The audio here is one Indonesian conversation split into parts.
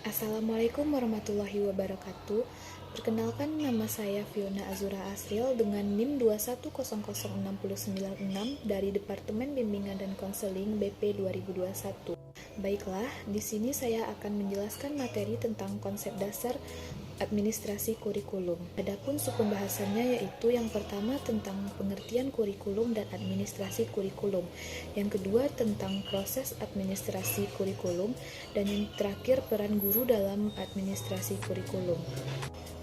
Assalamualaikum warahmatullahi wabarakatuh. Perkenalkan, nama saya Fiona Azura Asril dengan NIM 2100696 dari Departemen Bimbingan dan Konseling BP 2021. Baiklah, di sini saya akan menjelaskan materi tentang konsep dasar administrasi kurikulum. Adapun subpembahasannya yaitu yang pertama tentang pengertian kurikulum dan administrasi kurikulum, yang kedua tentang proses administrasi kurikulum, dan yang terakhir peran guru dalam administrasi kurikulum.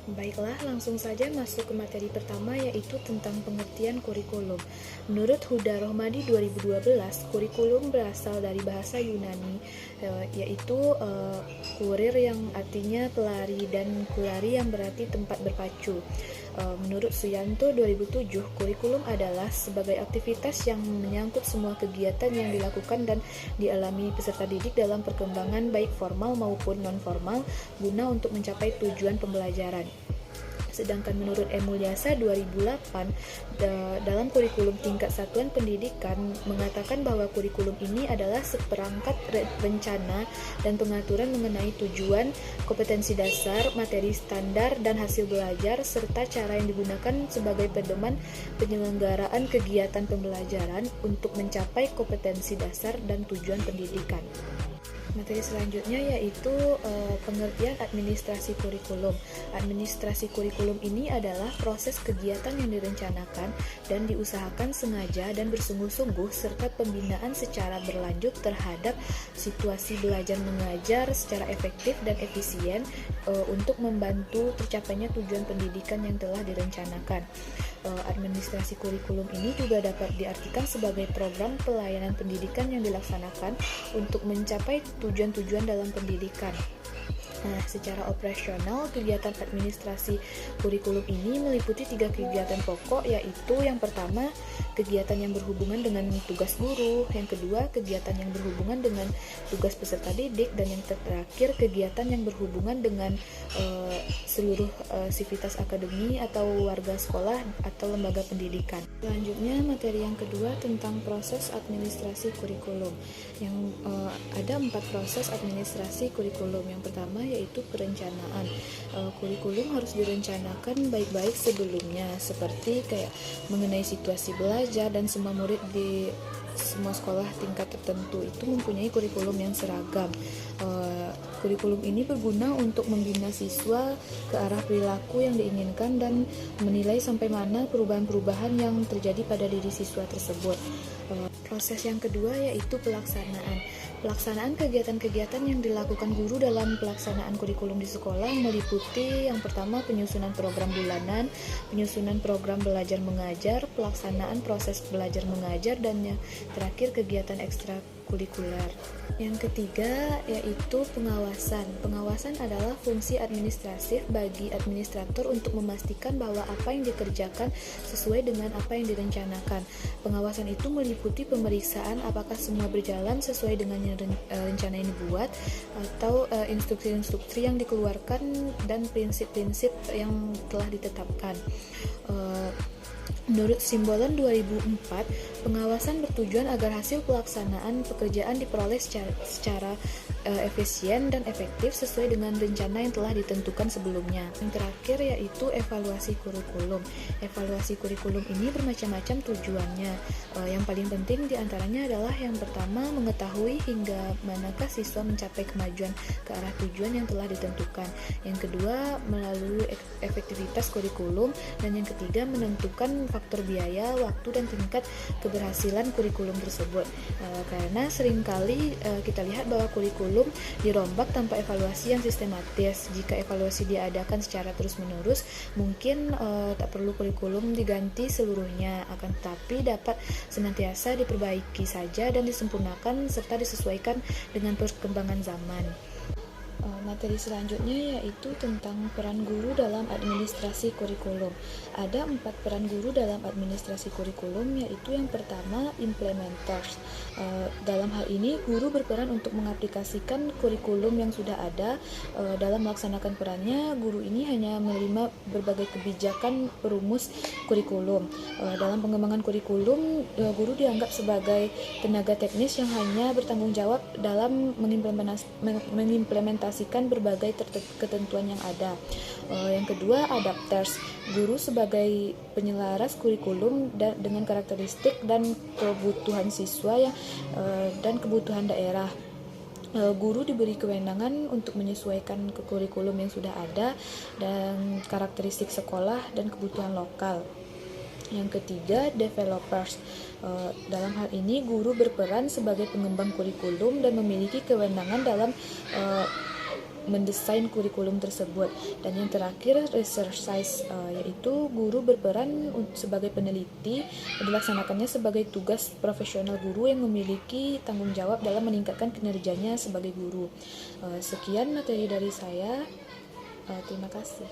Baiklah, langsung saja masuk ke materi pertama yaitu tentang pengertian kurikulum. Menurut Huda Rohmadi 2012, kurikulum berasal dari bahasa Yunani yaitu kurir yang artinya pelari dan kurari yang berarti tempat berpacu. Menurut Suyanto 2007, kurikulum adalah sebagai aktivitas yang menyangkut semua kegiatan yang dilakukan dan dialami peserta didik dalam perkembangan baik formal maupun non-formal guna untuk mencapai tujuan pembelajaran. Sedangkan menurut Emulyasa 2008, dalam kurikulum tingkat satuan pendidikan mengatakan bahwa kurikulum ini adalah seperangkat rencana dan pengaturan mengenai tujuan, kompetensi dasar, materi standar, dan hasil belajar, serta cara yang digunakan sebagai pedoman penyelenggaraan kegiatan pembelajaran untuk mencapai kompetensi dasar dan tujuan pendidikan. Materi selanjutnya yaitu pengertian administrasi kurikulum. Administrasi kurikulum ini adalah proses kegiatan yang direncanakan dan diusahakan sengaja dan bersungguh-sungguh serta pembinaan secara berlanjut terhadap situasi belajar mengajar secara efektif dan efisien untuk membantu tercapainya tujuan pendidikan yang telah direncanakan. Administrasi kurikulum ini juga dapat diartikan sebagai program pelayanan pendidikan yang dilaksanakan untuk mencapai tujuan-tujuan dalam pendidikan. Nah, secara operasional, kegiatan administrasi kurikulum ini meliputi 3 kegiatan pokok, yaitu yang pertama, kegiatan yang berhubungan dengan tugas guru, yang kedua, kegiatan yang berhubungan dengan tugas peserta didik, dan yang terakhir, kegiatan yang berhubungan dengan seluruh sivitas akademi atau warga sekolah atau lembaga pendidikan. Selanjutnya, materi yang kedua tentang proses administrasi kurikulum. Yang ada 4 proses administrasi kurikulum. Yang pertama yaitu perencanaan. Kurikulum harus direncanakan baik-baik sebelumnya, seperti kayak mengenai situasi belajar dan semua murid di semua sekolah tingkat tertentu itu mempunyai kurikulum yang seragam. Kurikulum ini berguna untuk membina siswa ke arah perilaku yang diinginkan dan menilai sampai mana perubahan-perubahan yang terjadi pada diri siswa tersebut. Proses yang kedua yaitu pelaksanaan. Pelaksanaan kegiatan-kegiatan yang dilakukan guru dalam pelaksanaan kurikulum di sekolah meliputi yang pertama penyusunan program bulanan, penyusunan program belajar mengajar, pelaksanaan proses belajar mengajar, dan yang terakhir kegiatan ekstrakurikuler. Yang ketiga yaitu pengawasan. Pengawasan adalah fungsi administratif bagi administrator untuk memastikan bahwa apa yang dikerjakan sesuai dengan apa yang direncanakan. Pengawasan itu meliputi pemeriksaan apakah semua berjalan sesuai dengan yang rencana yang dibuat, atau instruksi-instruksi yang dikeluarkan dan prinsip-prinsip yang telah ditetapkan. Menurut Simbolon 2004, pengawasan bertujuan agar hasil pelaksanaan pekerjaan diperoleh secara efisien dan efektif sesuai dengan rencana yang telah ditentukan sebelumnya. Yang terakhir yaitu evaluasi kurikulum. Evaluasi kurikulum ini bermacam-macam tujuannya. Yang paling penting diantaranya adalah yang pertama, mengetahui hingga manakah siswa mencapai kemajuan ke arah tujuan yang telah ditentukan. Yang kedua, melalui efektivitas kurikulum, dan yang ketiga, menentukan faktor biaya, waktu, dan tingkat keberhasilan kurikulum tersebut. Karena seringkali kita lihat bahwa kurikulum dirombak tanpa evaluasi yang sistematis. Jika evaluasi diadakan secara terus-menerus, mungkin tak perlu kurikulum diganti seluruhnya, akan tetapi dapat senantiasa diperbaiki saja dan disempurnakan serta disesuaikan dengan perkembangan zaman. Materi selanjutnya yaitu tentang peran guru dalam administrasi kurikulum. Ada 4 peran guru dalam administrasi kurikulum, yaitu yang pertama, implementers. Dalam hal ini, guru berperan untuk mengaplikasikan kurikulum yang sudah ada. Dalam melaksanakan perannya, guru ini hanya menerima berbagai kebijakan perumus kurikulum. Dalam pengembangan kurikulum, guru dianggap sebagai tenaga teknis yang hanya bertanggung jawab dalam mengimplementasikan mengimplementasikan berbagai ketentuan yang ada. Yang kedua, adapters. Guru sebagai penyelaras kurikulum dengan karakteristik dan kebutuhan siswa dan kebutuhan daerah. Guru diberi kewenangan untuk menyesuaikan ke kurikulum yang sudah ada dan karakteristik sekolah dan kebutuhan lokal. Yang ketiga, developers. Dalam hal ini, guru berperan sebagai pengembang kurikulum dan memiliki kewenangan dalam mendesain kurikulum tersebut. Dan yang terakhir, researchers, yaitu guru berperan sebagai peneliti dan dilaksanakannya sebagai tugas profesional guru yang memiliki tanggung jawab dalam meningkatkan kinerjanya sebagai guru. Sekian materi dari saya. Terima kasih.